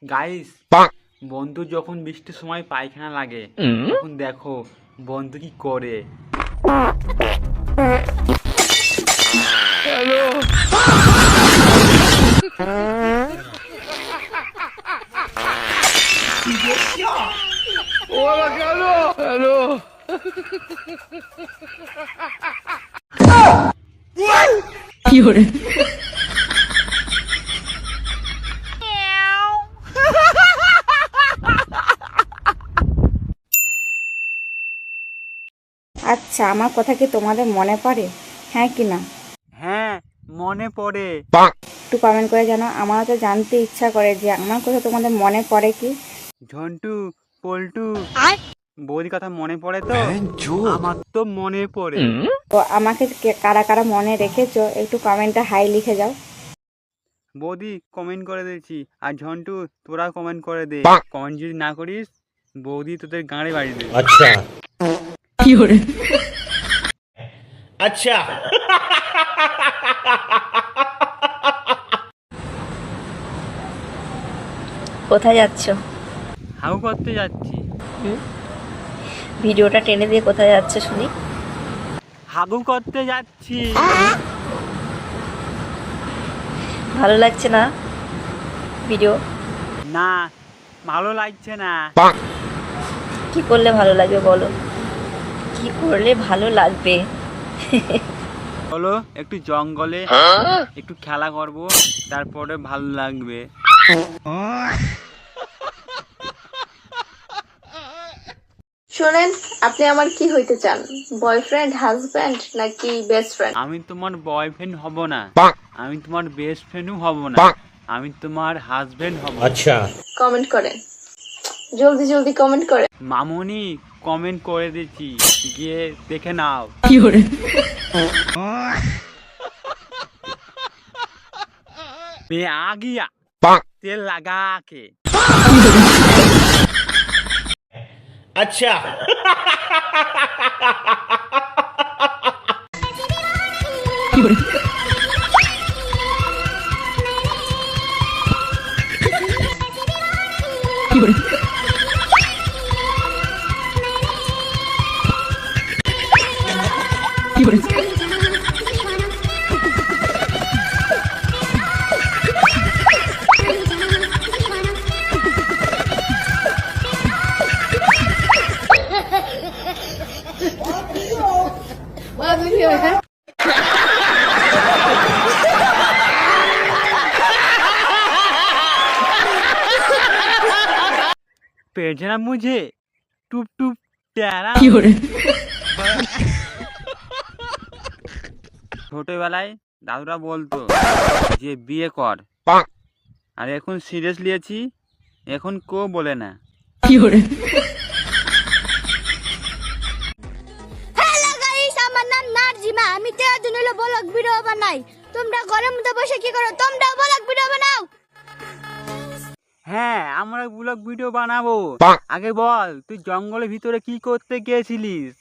Guys, বন্ধু যখন বৃষ্টির সময় পায়খানা লাগে তখন দেখো বন্ধু কি করে। আচ্ছা, আমার কথা কি তোমাদের মনে পড়ে? হ্যাঁ কি না? হ্যাঁ, মনে পড়ে। একটু কমেন্ট করে জানো। আমারও তো জানতে ইচ্ছা করে যে আমার কথা তোমাদের মনে পড়ে কি। ঝন্টু, পল্টু, বৌদির কথা মনে পড়ে তো? আমার তো মনে পড়ে। তো আমাকে কারা কারা মনে রেখেছো একটু কমেন্টে হাই লিখে যাও। বৌদি কমেন্ট করে দিয়েছি, আর ঝন্টু তোরা কমেন্ট করে দে। কমেন্ট যদি না করিস বৌদি তোদের গাঁড়ে বাড়ি দেবে। अच्छा अच्छा কোথায় যাচ্ছ? হাউ করতে যাচ্ছি। ভিডিওটা টেনে দিয়ে কোথায় যাচ্ছ শুনি? হাগু করতে যাচ্ছি। ভালো লাগছে না ভিডিও? না, ভালো লাগছে না। কি করলে ভালো লাগবে বলো? কি করলে ভালো লাগবে? চলো একটু জঙ্গলে একটু খেলা করব, তারপরে ভালো লাগবে। শোনেন, আপনি আমার কি হইতে চান? বয়ফ্রেন্ড, হাজব্যান্ড নাকি বেস্ট ফ্রেন্ড? আমি তোমার বয়ফ্রেন্ড হব না, আমি তোমার বেস্ট ফ্রেন্ডও হব না, আমি তোমার হাজবেন্ড হব। अच्छा কমেন্ট করেন, জলদি জলদি কমেন্ট করেন। মামুনি কমেন্ট করে দিচ্ছি, গিয়ে দেখে নাও। मैं आ गया तेल लगा के। अच्छा भेजना मुझे टुप टुप प्यारा। ছোটবেলায় দাদুরা বলতো যে বিয়ে কর, আর এখন সিরিয়াস নিয়েছি, এখন কেউ বলে না। হ্যালো গাইস, আমার নাম নার্জিমা। আমি তেরো দিন হলো ব্লগ ভিডিও বানাই। তোমরা ঘরের মধ্যে বসে কি করো? তোমরা ব্লগ ভিডিও বানাও। হ্যাঁ, আমরা ব্লগ ভিডিও বানাবো। আগে বল, তুই জঙ্গলের ভিতরে কি করতে গিয়েছিলিস?